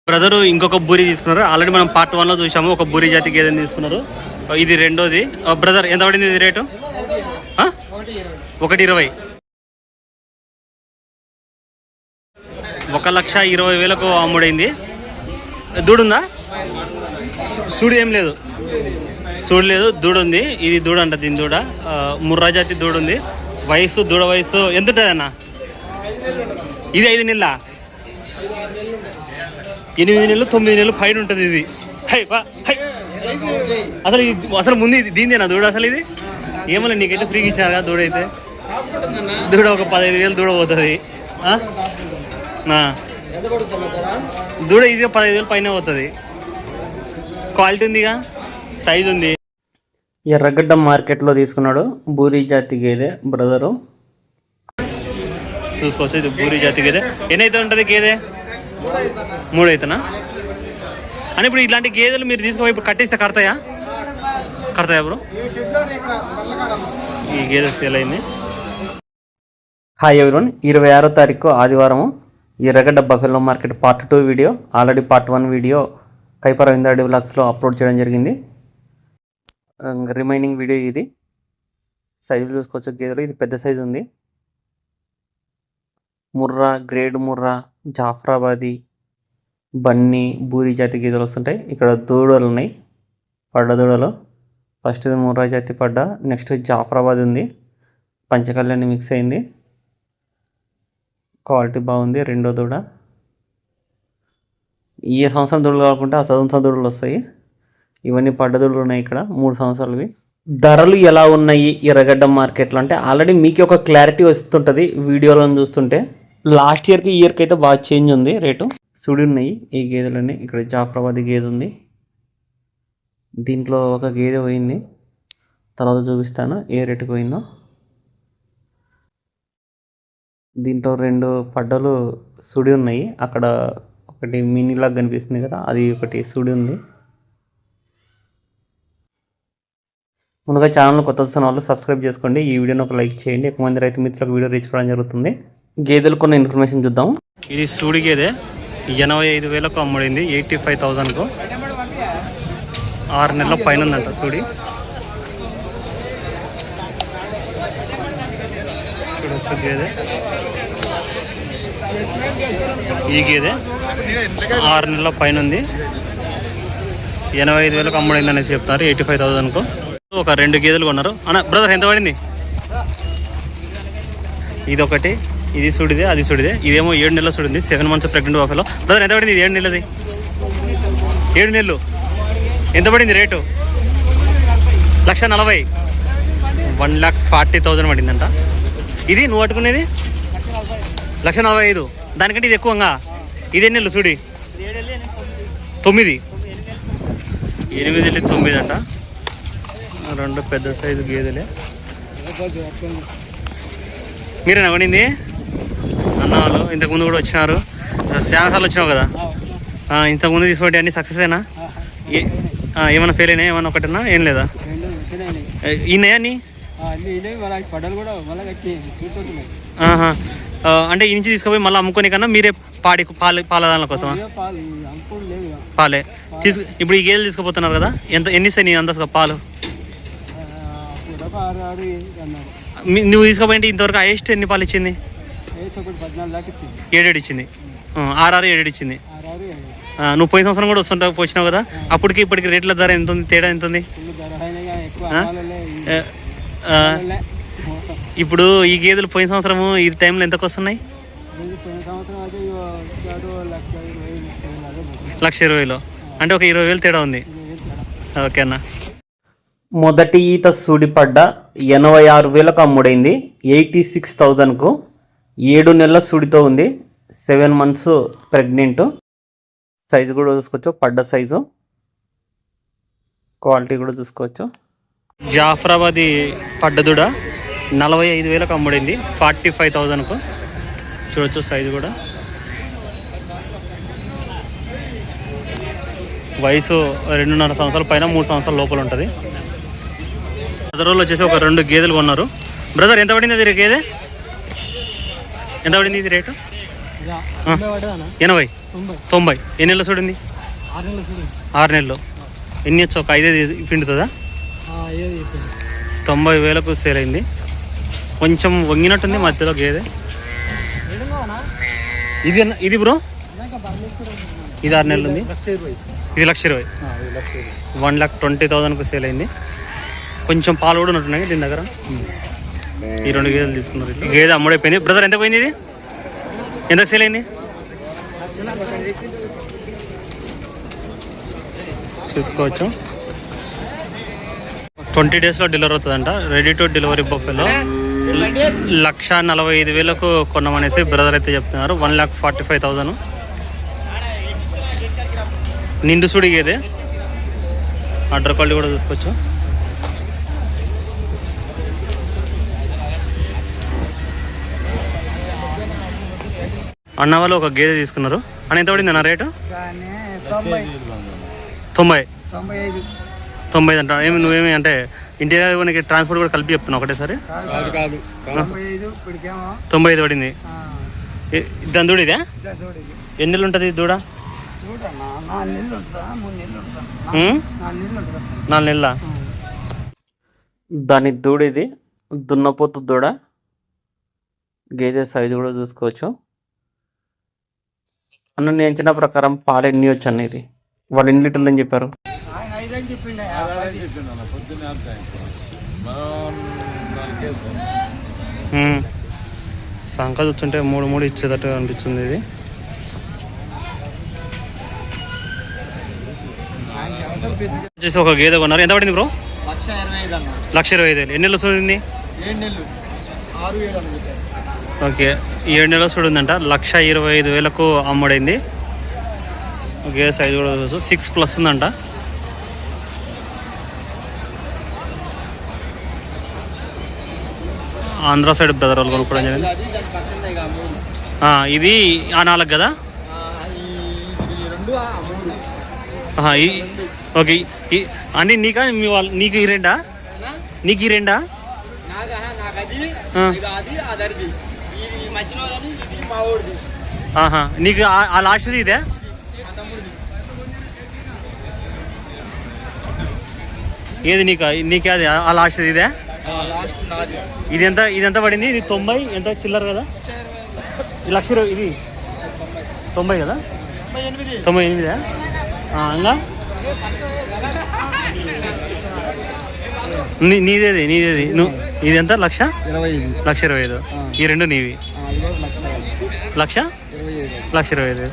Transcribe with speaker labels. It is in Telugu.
Speaker 1: బ్రదరు ఇంకొక బూరి తీసుకున్నారు. ఆల్రెడీ మనం పార్ట్ 1 లో చూసాము. ఒక బూరి జాతి గేదెని తీసుకున్నారు. ఇది రెండోది. బ్రదర్ ఎంత పడింది ఇది రేటు? 1,20,000. 1,20,000 అమ్ముడైంది. దూడుందా? సూడు ఏం లేదు, సూడు లేదు, దూడ ఉంది. ఇది దూడ అంట. దీని దూడ ముర్రా జాతి దూడ ఉంది. వయసు దూడ వయసు ఎంత ఉంటుంది అన్న? ఇది 5 నెలల, 8 నెలలు 9 నెలలు పైన ఉంటుంది ఇది. అసలు ముందు దీనిదేనా దూడ? అసలు ఇది ఏమన్నా నీకైతే ఫ్రీగా ఇచ్చారు కదా దూడ. అయితే దూడ ఒక 15,000 దూడ పోతుంది. దూడ ఈజీగా 15,000 పైన పోతుంది. క్వాలిటీ ఉందిగా, సైజు ఉంది. ఎర్రగడ్డ మార్కెట్లో తీసుకున్నాడు బూరి జాతి గేదె బ్రదరు. చూసుకోవచ్చు, ఇది బూరి జాతి గేదె. ఎన్నైతే ఉంటుంది గేదె? 3 అవుతున్నా అని. ఇప్పుడు ఇట్లాంటి గేదెలు మీరు తీసుకుపోయి ఇప్పుడు కట్టిస్తే కడతాయా బ్రో? ఈ గేదె సేల్ అయింది. హాయ్ ఎవరీవన్, 26వ తారీఖు ఆదివారము Erragadda buffalo market part 2 video. Already part 1 video Kaipa Ravindra వ్లాగ్స్లో అప్లోడ్ చేయడం జరిగింది. రిమైనింగ్ వీడియో ఇది. సైజు చూసుకోవచ్చు గేదెలు. ఇది పెద్ద సైజు ఉంది. ముర్రా, గ్రేడ్ ముర్రా, జాఫ్రాబాదీ, బన్నీ, బూరి జాతి గేదెలు వస్తుంటాయి. ఇక్కడ దూడలు ఉన్నాయి, పడ్డ దూడలు. ఫస్ట్ ఇది ముర్రా జాతి పడ్డ, నెక్స్ట్ జాఫ్రాబాద్ ఉంది. పంచకళ్యాణి మిక్స్ అయింది. క్వాలిటీ బాగుంది. రెండో దూడ. ఈ సంవత్సరం దూడలు కాకుండా ఆ సంవత్సరం దూడలు వస్తాయి. ఇవన్నీ పడ్డ దూడలు ఉన్నాయి ఇక్కడ, 3 సంవత్సరాలవి. ధరలు ఎలా ఉన్నాయి ఎర్రగడ్డ మార్కెట్లో అంటే ఆల్రెడీ మీకు ఒక క్లారిటీ వస్తుంటుంది వీడియోలను చూస్తుంటే. లాస్ట్ ఇయర్కి ఈ ఇయర్కి అయితే బాగా చేంజ్ ఉంది రేటు. సుడి ఉన్నాయి ఈ గేదెలన్నీ. ఇక్కడ జాఫ్రాబాదీ గేదె ఉంది. దీంట్లో ఒక గేదె పోయింది, తర్వాత చూపిస్తాను ఏ రేటుకి పోయిందో. దీంట్లో 2 పడ్డలు సుడి ఉన్నాయి. అక్కడ ఒకటి మినీలాగా కనిపిస్తుంది కదా, అది ఒకటి సుడి ఉంది. ముందుగా ఛానల్ కొత్త వస్తున్న వాళ్ళు సబ్స్క్రైబ్ చేసుకోండి. ఈ వీడియోని ఒక లైక్ చేయండి. ఎక్కువ మంది రైతు మిత్రులకు వీడియో రీచ్ కావడం జరుగుతుంది. గేదెలు కొన్ని ఇన్ఫర్మేషన్ చూద్దాం. ఇది సూడి గేదె 85,000 అమ్ముడింది. 85,000కు 6 నెలల పైన ఉందంట సూడి. చూడొచ్చు గేదె. ఈ గేదె 6 నెలల పైన ఉంది. 85,000 అమ్ముడైంది అనేసి చెప్తారు. 85,000కు ఒక 2 గేదెలు కొన్నారు. అన్న బ్రదర్ ఎంత పడింది? ఇది ఒకటి, ఇది సుడిదే, అది సుడిదే. ఇదేమో 7 నెలల సుడింది. 7 months ప్రెగ్నెంట్ బఫెలో. బ్రదర్ ఎంత పడింది? ఇది 7 నెలలది. 7 నెలలు ఎంత పడింది రేటు? 1,40,000, 1,40,000 పడిందంట. ఇది నువ్వు పట్టుకునేది 1,45,000. దానికంటే ఇది ఎక్కువగా. ఇది ఎన్ని నెలలు సుడి? 9. 8 9 అంట. 2 పెద్ద సైజు గేదెలే. మీరేనా కొనింది? అన్న వాళ్ళు ఇంతకుముందు కూడా వచ్చినారు. చాలా సార్లు వచ్చినావు కదా. ఇంతకుముందు తీసుకుంటే అన్ని సక్సెస్ అయినా? ఏమైనా ఫెయిల్ అయినా? ఏమన్నా ఒకటన్నా? ఏం లేదా? ఈయనయా నీ? అంటే ఈ నుంచి తీసుకుపోయి మళ్ళీ అమ్ముకొని కన్నా మీరే పాలదానిల కోసం పాలే ఇప్పుడు ఈ గేదెలు తీసుకుపోతున్నారు కదా. ఎన్ని ఇస్తాయి నీ అంత పాలు? నువ్వు తీసుకుపోయింటే ఇంతవరకు హైయెస్ట్ ఎన్ని పాలు ఇచ్చింది? 7 ఇచ్చింది. 6 7 ఇచ్చింది. నువ్వు పోయిన సంవత్సరం కూడా వచ్చినావు కదా. అప్పటికి ఇప్పటికి రేట్ల ధర ఎంత ఉంది? తేడా ఎంత ఉంది? ఇప్పుడు ఈ గేదెలు పోయిన సంవత్సరము ఈ టైంలో ఎంతకు వస్తున్నాయి? 1,20,000. అంటే ఒక 20,000 తేడా ఉంది. ఓకే అన్న. మొదటి ఈత సూడిపడ్డ 86,000కు అమ్ముడైంది. 86,000కు 7 నెలల సూడితో ఉంది. 7 months ప్రెగ్నెంట్. సైజు కూడా చూసుకోవచ్చు, పడ్డ సైజు. క్వాలిటీ కూడా చూసుకోవచ్చు. జాఫ్రాబాదీ పడ్డదుడ 45,000కు అమ్ముడైంది. 45,000కు చూడవచ్చు. సైజు కూడా. వయసు 2.5 సంవత్సరాల పైన 3 సంవత్సరాల లోపల ఉంటుంది. రోజులు వచ్చేసి ఒక 2 గేదెలు కొన్నారు. బ్రదర్ ఎంత పడింది అది గేదె? ఎంత పడింది ఇది రేటు? 80. 90. ఎన్ని నెలలు చూడండి? 6 నెలలు. ఎన్ని వచ్చి ఒక 5 పిండుతుందా? 90,000కు సేల్ అయింది. కొంచెం వంగినట్టుంది మధ్యలో గేదె. ఇది బ్రో ఇది 6 నెలలు ఉంది. ఇది 1,20,000. 1,20,000కు సేల్ అయింది. కొంచెం పాలు కూడా ఉన్నట్టున్నాయి దీని దగ్గర. ఈ 2 గేదెలు తీసుకున్నారు. ఈ గేదె అమ్ముడైపోయింది. బ్రదర్ ఎంత పోయింది? ఇది ఎంతకు సేల్ అయింది చూసుకోవచ్చు. 20 డేస్లో డెలివరీ అవుతుందంట. రెడీ టు డెలివరీ బఫెలో 1,45,000కు కొన్నామనేసి బ్రదర్ అయితే చెప్తున్నారు. 1,45,000. నిండు సుడి గేదే. అడ్డర్ క్వాలిటీ కూడా చూసుకోవచ్చు. అన్న వాళ్ళు ఒక గేదె తీసుకున్నారు. అని ఎంత పడింది అన్న రేటు? 90 అంట. ఏమి నువ్వేమి అంటే ఇంటి మనకి ట్రాన్స్పోర్ట్ కూడా కలిపి చెప్తున్నావు ఒకటేసారి? 95 పడింది. దాని దూడ ఇదే? ఎన్ని నెలలు ఉంటుంది దూడ? 4 నెలల. దాని దూడ ఇది. దున్నపోతు దూడ. గేదె సైజు కూడా చూసుకోవచ్చు. అన్న నేను ఇచ్చిన ప్రకారం పాలు ఎన్ని వచ్చు అన్న? ఇది వాళ్ళు ఎన్ని లీటర్లు అని చెప్పారు? సంఖ చూస్తుంటే 3 ఇచ్చేటట్టు అనిపిస్తుంది. ఇది వచ్చేసి ఒక గేదె కొన్నారు. ఎంత పడింది బ్రో? 1,25,000. ఎన్ని నెలలు చూడింది? ఓకే 7 నెలలు చూడిందంట. 1,25,000కు అమ్ముడైంది. గేదె సైజు కూడా 6+ ఉందంట. ఆంధ్ర సైడ్ బ్రదర్ వాళ్ళు కొనుక్కోవడం జరిగింది. ఇది ఆ 4 కదా? ఓకే అన్నీ నీకా? మీ వాళ్ళు నీకు ఈ రెండా? నీకు ఈ రెండా? నీకు ఆ లాస్ట్ది ఇదే? ఏది నీకు అది ఆ లాస్ట్ది ఇదే? ఇది ఎంత పడింది? ఇది 90 ఎంత చిల్లర కదా? 1,20,000. ఇది 90 కదా? 98. ఇంకా నీదేది నువ్వు ఇది ఎంత? 1,20,000. ఈ 2 నీవి. 1,20,000.